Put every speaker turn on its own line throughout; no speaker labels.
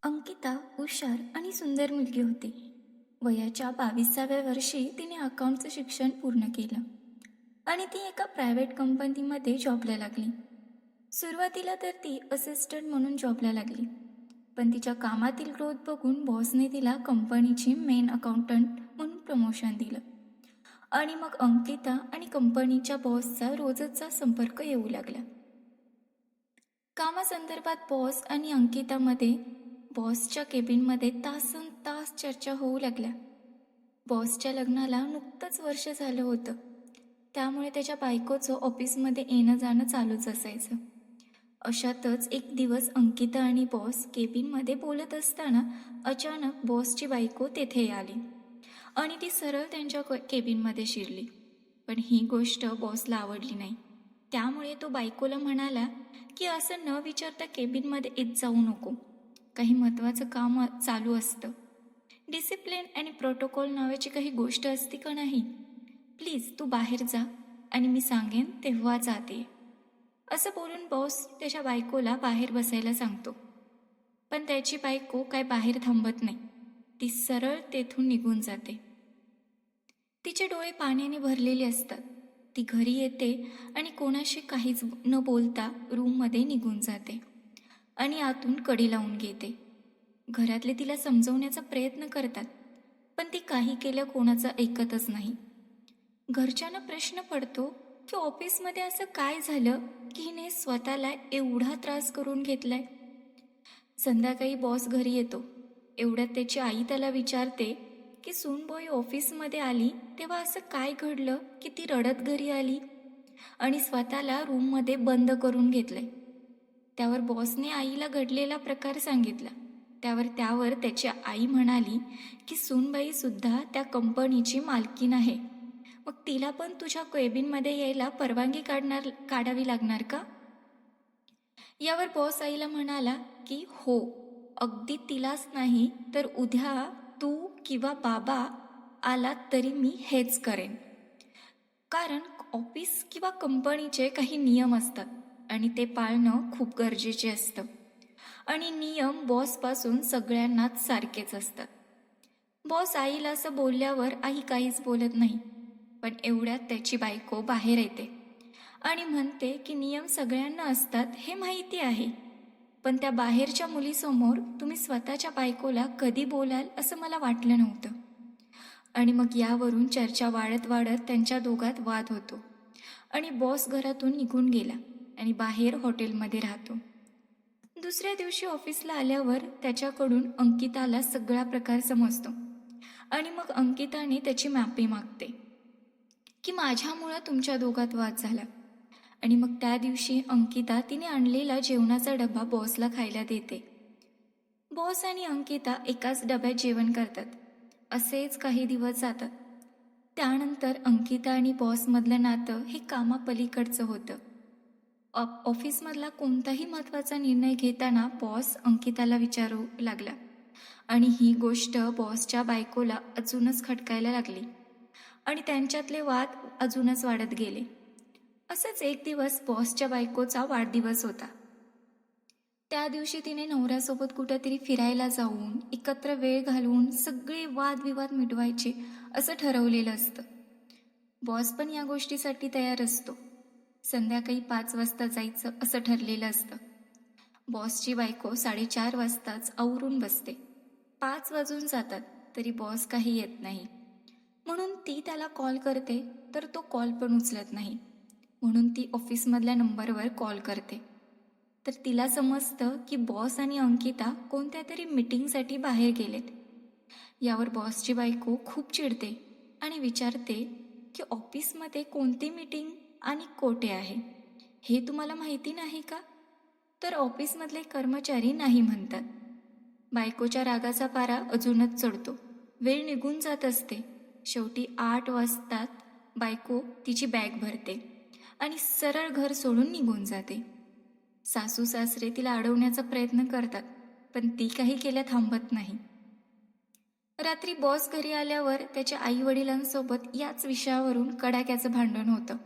अंकिता हुशार आणि सुंदर मुलगी होती. वयाच्या 22व्या वर्षी तिने अकाउंटचं शिक्षण पूर्ण केलं आणि ती एका प्रायव्हेट कंपनीमध्ये जॉबला लागली. सुरुवातीला तर ती असिस्टंट म्हणून जॉबला लागली, पण तिच्या कामातील ग्रोथ बघून बॉसने तिला कंपनीची मेन अकाउंटंट म्हणून प्रमोशन दिलं. आणि मग अंकिता आणि कंपनीच्या बॉसचा रोजचा संपर्क येऊ लागला. कामासंदर्भात बॉस आणि अंकितामध्ये बॉसच्या केबिनमध्ये तासन तास चर्चा होऊ लागल्या. बॉसच्या लग्नाला नुकतंच वर्ष झालं होतं, त्यामुळे त्याच्या बायकोचं ऑफिसमध्ये येणं जाणं चालूच असायचं. अशातच एक दिवस अंकिता आणि बॉस केबिनमध्ये बोलत असताना अचानक बॉसची बायको तेथे आली आणि ती सरळ त्यांच्या केबिनमध्ये शिरली. पण ही गोष्ट बॉसला आवडली नाही. त्यामुळे तो बायकोला म्हणाला की असं न विचारता केबिनमध्ये येत जाऊ नको. काही महत्त्वाचं काम चालू असतं. डिसिप्लिन आणि प्रोटोकॉल नावाची काही गोष्ट असते का नाही? प्लीज तू बाहेर जा आणि मी सांगेन तेव्हा जाते. असं बोलून बॉस त्याच्या बायकोला बाहेर बसायला सांगतो. पण त्याची बायको काय बाहेर थांबत नाही. ती सरळ तेथून निघून जाते. तिचे डोळे पाण्याने भरलेले असतात. ती घरी येते आणि कोणाशी काहीच न बोलता रूममध्ये निघून जाते आणि आतून कडी लावून घेते. घरातले तिला समजवण्याचा प्रयत्न करतात, पण ती काही केलं कोणाचं ऐकतच नाही. घरच्यांना प्रश्न पडतो की ऑफिसमध्ये असं काय झालं की हिने स्वतःला एवढा त्रास करून घेतलाय. संध्याकाळी बॉस घरी येतो. एवढ्यात त्याची आई त्याला विचारते की सूनबाई ऑफिसमध्ये आली तेव्हा असं काय घडलं की ती रडत घरी आली आणि स्वतःला रूममध्ये बंद करून घेतलंय. त्यावर बॉसने आईला घडलेला प्रकार सांगितला. त्यावर त्याची आई म्हणाली की सूनबाई सुद्धा त्या कंपनीची मालकीण आहे, मग तिला पण तुझ्या केबिनमध्ये यायला परवानगी काढावी लागणार का? यावर बॉस आईला म्हणाला की हो, अगदी तिलाच नाही तर उद्या तू किंवा बाबा आलात तरी मी हेच करेन. कारण ऑफिस किंवा कंपनीचे काही नियम असतात आणि ते पाळणं खूप गरजेचे असतं. आणि नियम बॉसपासून सगळ्यांनाच सारखेच असतात. बॉस आईला असं बोलल्यावर आई काहीच बोलत नाही. पण एवढ्यात त्याची बायको बाहेर येते आणि म्हणते की नियम सगळ्यांना असतात हे माहिती आहे, पण त्या बाहेरच्या मुलीसमोर तुम्ही स्वतःच्या बायकोला कधी बोलाल असं मला वाटलं नव्हतं. आणि मग यावरून चर्चा वाढत वाढत त्यांच्या दोघात वाद होतो आणि बॉस घरातून निघून गेला आणि बाहेर हॉटेलमध्ये राहतो. दुसऱ्या दिवशी ऑफिसला आल्यावर त्याच्याकडून अंकिताला सगळा प्रकार समजतो आणि मग अंकिताने त्याची माफी मागते की माझ्यामुळं तुमच्या दोघात वाद झाला. आणि मग त्या दिवशी अंकिता तिने आणलेला जेवणाचा डबा बॉसला खायला देते. बॉस आणि अंकिता एकाच डब्यात जेवण करतात. असेच काही दिवस जातात. त्यानंतर अंकिता आणि बॉसमधलं नातं हे कामापलीकडचं होतं. ऑफिसमधला कोणताही महत्त्वाचा निर्णय घेताना बॉस अंकिताला विचारू लागला आणि ही गोष्ट बॉसच्या बायकोला अजूनच खटकायला लागली आणि त्यांच्यातले वाद अजूनच वाढत गेले. असंच एक दिवस बॉसच्या बायकोचा वाढदिवस होता. त्या दिवशी तिने नवऱ्यासोबत कुठंतरी फिरायला जाऊन एकत्र वेळ घालवून सगळे वादविवाद मिटवायचे असं ठरवलेलं असतं. बॉस पण या गोष्टीसाठी तयार असतो. संध्याकाळी 5 वाजता जायचं असं ठरलेलं असतं. बॉसची बायको 4:30 वाजताच आवरून बसते. 5 वाजून जातात तरी बॉस काही येत नाही. म्हणून ती त्याला कॉल करते तर तो कॉल पण उचलत नाही. म्हणून ती ऑफिसमधल्या नंबरवर कॉल करते. तर तिला समजतं की बॉस आणि अंकिता कोणत्या तरी मीटिंगसाठी बाहेर गेलेत. यावर बॉसची बायको खूप चिडते आणि विचारते की ऑफिसमध्ये कोणती मीटिंग आणि कोठे आहे हे तुम्हाला माहिती नाही का? तर ऑफिसमधले कर्मचारी नाही म्हणतात. बायकोच्या रागाचा पारा अजूनच चढतो. वेळ निघून जात असते. शेवटी 8 वाजतात बायको तिची बॅग भरते आणि सरळ घर सोडून निघून जाते. सासू सासरे तिला अडवण्याचा प्रयत्न करतात, पण ती काही केल्या थांबत नाही. रात्री बॉस घरी आल्यावर त्याच्या आई वडिलांसोबत याच विषयावरून कडाक्याचं भांडण होतं.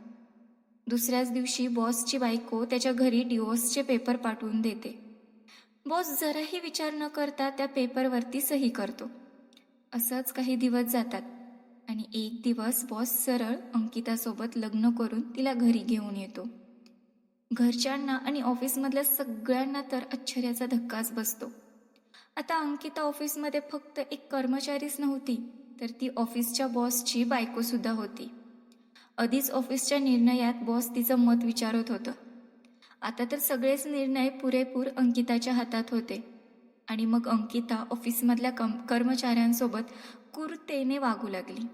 दुसऱ्याच दिवशी बॉसची बायको त्याच्या घरी डिवोर्सचे पेपर पाठवून देते. बॉस जराही विचार न करता त्या पेपरवरती सही करतो. असंच काही दिवस जातात आणि एक दिवस बॉस सरळ अंकितासोबत लग्न करून तिला घरी घेऊन येतो. घरच्यांना आणि ऑफिसमधल्या सगळ्यांना तर आश्चर्याचा धक्काच बसतो. आता अंकिता ऑफिसमध्ये फक्त एक कर्मचारीच नव्हती, तर ती ऑफिसच्या बॉसची बायकोसुद्धा होती. आधीच ऑफिसच्या निर्णयात बॉस तिचं मत विचारत होतं. आता तर सगळेच निर्णय पुरेपूर अंकिताच्या हातात होते आणि मग अंकिता ऑफिसमधल्या कर्मचाऱ्यांसोबत क्रूरतेने वागू लागली.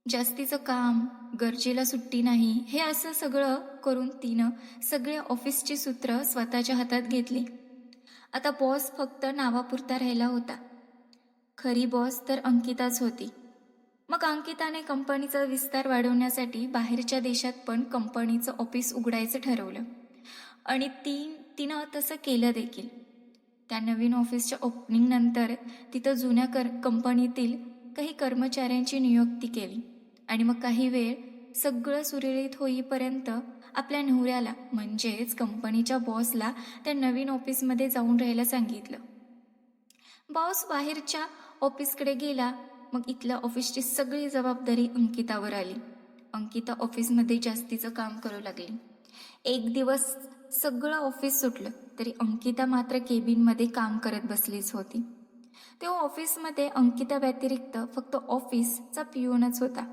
जास्तीचं काम, गरजेला सुट्टी नाही, हे असं सगळं करून तिनं सगळ्या ऑफिसची सूत्र स्वतःच्या हातात घेतली. आता बॉस फक्त नावापुरता राहिला होता. खरी बॉस तर अंकिताच होती. मग अंकिताने कंपनीचा विस्तार वाढवण्यासाठी बाहेरच्या देशात पण कंपनीचं ऑफिस उघडायचं ठरवलं आणि तिनं तसं केलं देखील. त्या नवीन ऑफिसच्या ओपनिंगनंतर तिथं जुन्या कंपनीतील काही कर्मचाऱ्यांची नियुक्ती केली आणि मग काही वेळ सगळं सुरळीत होईपर्यंत आपल्या नवऱ्याला म्हणजेच कंपनीच्या बॉसला त्या नवीन ऑफिसमध्ये जाऊन राहायला सांगितलं. बॉस बाहेरच्या ऑफिसकडे गेला. मग इथल्या ऑफिसची सगळी जबाबदारी अंकितावर आली. अंकिता ऑफिसमध्ये जास्तीचं काम करू लागली. एक दिवस सगळं ऑफिस सुटलं तरी अंकिता मात्र केबिनमध्ये काम करत बसलीच होती. तेव्हा ऑफिसमध्ये अंकिता व्यतिरिक्त फक्त ऑफिसचा पिऊनच होता.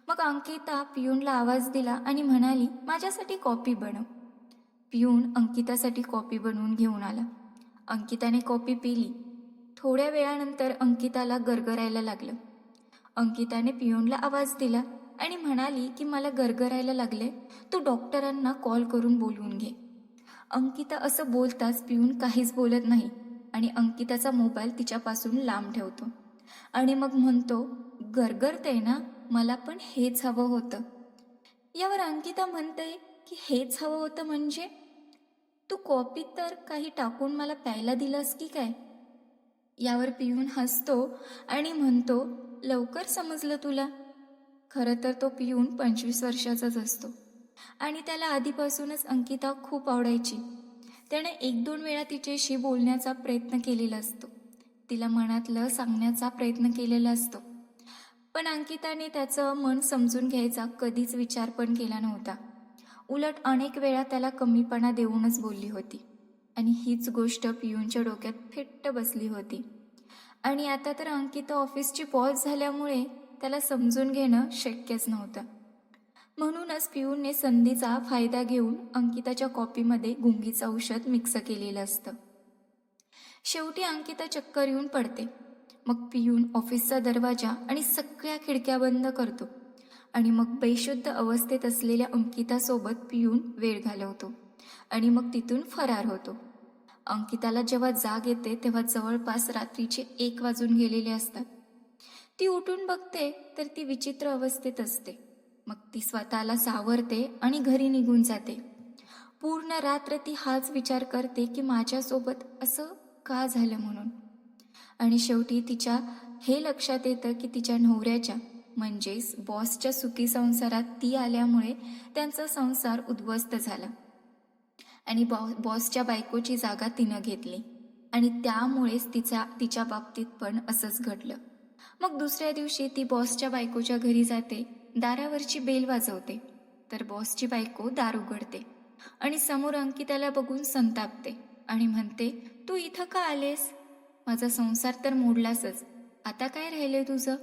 मग अंकिता पिऊनला आवाज दिला आणि म्हणाली, माझ्यासाठी कॉफी बनव. पिऊन अंकितासाठी कॉफी बनवून घेऊन आला. अंकिताने कॉफी पिली. थोड्या वेळानंतर अंकिताला गरगरायला लागलं. अंकिताने पिऊनला आवाज दिला आणि म्हणाली की मला गरगरायला लागले, तू डॉक्टरांना कॉल करून बोलवून घे. अंकिता असं बोलताच पिऊन काहीच बोलत नाही आणि अंकिताचा मोबाईल तिच्यापासून लांब ठेवतो आणि मग म्हणतो, गरगरतंय ना, मला पण हेच हवं होतं. यावर अंकिता म्हणते की हेच हवं होतं म्हणजे तू कॉफीत तर काही टाकून मला प्यायला दिलंस की काय? यावर पिऊन हसतो आणि म्हणतो, लवकर समजलं तुला. खरं तर तो पिऊन 25 वर्षाचाच असतो आणि त्याला आधीपासूनच अंकिता खूप आवडायची. त्याने 1-2 वेळा तिच्याशी बोलण्याचा प्रयत्न केलेला असतो, तिला मनातलं सांगण्याचा प्रयत्न केलेला असतो, पण अंकिताने त्याचं मन समजून घ्यायचा कधीच विचार पण केला नव्हता. उलट अनेक वेळा त्याला कमीपणा देऊनच बोलली होती आणि हीच गोष्ट पियूनच्या डोक्यात फिट्ट बसली होती. आणि आता तर अंकिता ऑफिसची बॉस झाल्यामुळे त्याला समजून घेणं शक्यच नव्हतं. म्हणूनच पियूनने संधीचा फायदा घेऊन अंकिताच्या कॉफीमध्ये गुंगीचं औषध मिक्स केलेलं असतं. शेवटी अंकिता चक्कर येऊन पडते. मग पियून ऑफिसचा दरवाजा आणि सगळ्या खिडक्या बंद करतो आणि मग बेशुद्ध अवस्थेत असलेल्या अंकितासोबत पिऊन वेळ घालवतो आणि मग तिथून फरार होतो. अंकिताला जेव्हा जाग येते तेव्हा जवळपास रात्रीचे 1 वाजून गेलेले असतात. ती उठून बघते तर ती विचित्र अवस्थेत असते. मग ती स्वतःला सावरते आणि घरी निघून जाते. पूर्ण रात्र ती हाच विचार करते की माझ्यासोबत असं का झालं म्हणून. आणि शेवटी तिच्या हे लक्षात येतं की तिच्या नवऱ्याच्या म्हणजेच बॉसच्या सुखी संसारात ती आल्यामुळे त्यांचा संसार उद्ध्वस्त झाला आणि बॉसच्या बायकोची जागा तिनं घेतली आणि त्यामुळेच तिच्या बाबतीत पण असंच घडलं. मग दुसऱ्या दिवशी ती बॉसच्या बायकोच्या घरी जाते. दारावरची बेल वाजवते तर बॉसची बायको दार उघडते आणि समोर अंकिताला बघून संतापते आणि म्हणते, तू इथं का आलेस? माझा संसार तर मोडलासच, आता काय राहिलंय तुझं?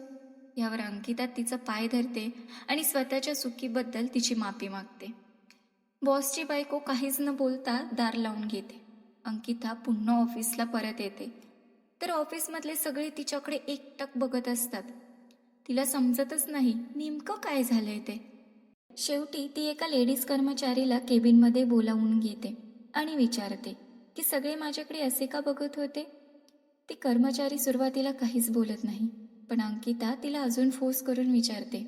यावर अंकिता तिचं पाय धरते आणि स्वतःच्या चुकीबद्दल तिची माफी मागते. बॉसची बायको काहीच न बोलता दार लावून घेते. अंकिता पुन्हा ऑफिसला परत येते तर ऑफिसमधले सगळे तिच्याकडे एकटक बघत असतात. तिला समजतच नाही नेमकं काय झालंय ते. शेवटी ती एका लेडीज कर्मचारीला केबिनमध्ये बोलावून घेते आणि विचारते की सगळे माझ्याकडे असे का बघत होते? ती कर्मचारी सुरुवातीला काहीच बोलत नाही, पण अंकिता तिला अजून फोर्स करून विचारते.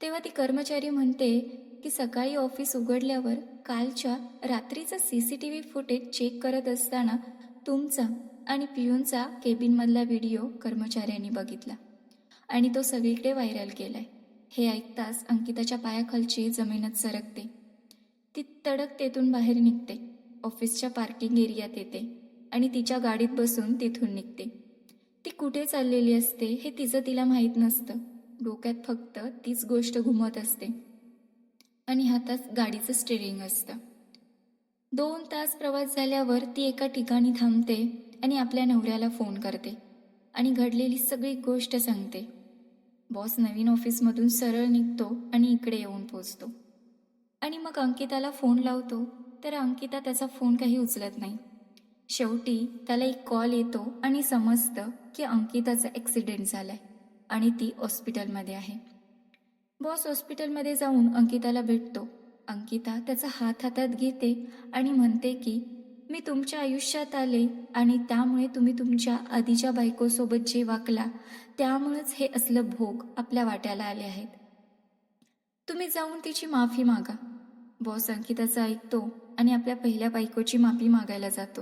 तेव्हा ती कर्मचारी म्हणते की सकाळी ऑफिस उघडल्यावर कालच्या रात्रीचा CCTV फुटेज चेक करत असताना तुमचा आणि पियूनचा केबिनमधला व्हिडिओ कर्मचाऱ्यांनी बघितला आणि तो सगळीकडे व्हायरल केलाय. हे ऐकताच अंकिताच्या पायाखालची जमीनच सरकते. ती तडक तेथून बाहेर निघते ऑफिसच्या पार्किंग एरियात येते आणि तिच्या गाडीत बसून तिथून निघते. ती कुठे चाललेली असते हे तिला माहीत नसतं. डोक्यात फक्त तीच गोष्ट घुमत असते आणि हातात गाडीचं स्टिअरिंग असतं. 2 तास प्रवास झाल्यावर ती एका ठिकाणी थांबते आणि आपल्या नवऱ्याला फोन करते आणि घडलेली सगळी गोष्ट सांगते. बॉस नवीन ऑफिसमधून सरळ निघतो आणि इकडे येऊन पोचतो आणि मग अंकिताला फोन लावतो, तर अंकिता त्याचा फोन काही उचलत नाही. शेवटी त्याला एक कॉल येतो आणि समजतं की अंकिताचा ॲक्सिडेंट झालाय आणि ती हॉस्पिटलमध्ये आहे. बॉस हॉस्पिटलमध्ये जाऊन अंकिताला भेटतो. अंकिता त्याचा हात हातात घेते आणि म्हणते की मी तुमच्या आयुष्यात आले आणि त्यामुळे तुम्ही तुमच्या आधीच्या बायकोसोबत जे वागला त्यामुळेच हे असलं भोग आपल्या वाट्याला आले आहेत. तुम्ही जाऊन तिची माफी मागा. बॉस अंकिताचं ऐकतो आणि आपल्या पहिल्या बायकोची माफी मागायला जातो,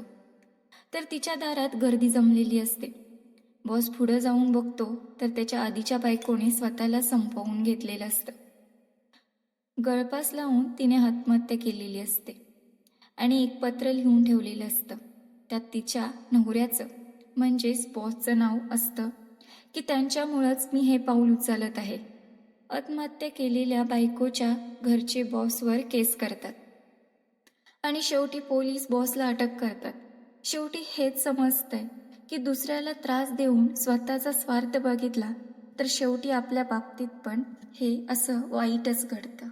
तर तिच्या दारात गर्दी जमलेली असते. बॉस पुढं जाऊन बघतो तर त्याच्या आधीच्या बायकोने स्वतःला संपवून घेतलेलं असतं. गळफास लावून तिने आत्महत्या केलेली असते आणि एक पत्र लिहून ठेवलेलं असतं. त्यात तिच्या नवऱ्याचं म्हणजेच बॉसचं नाव असतं की त्यांच्यामुळंच मी हे पाऊल उचलत आहे. आत्महत्या केलेल्या बायकोच्या घरचे बॉसवर केस करतात आणि शेवटी पोलीस बॉसला अटक करतात. शेवटी हेच समजतंय की दुसऱ्याला त्रास देऊन स्वतःचा स्वार्थ बघितला तर शेवटी आपल्या बाबतीत पण हे असं वाईटच घडतं.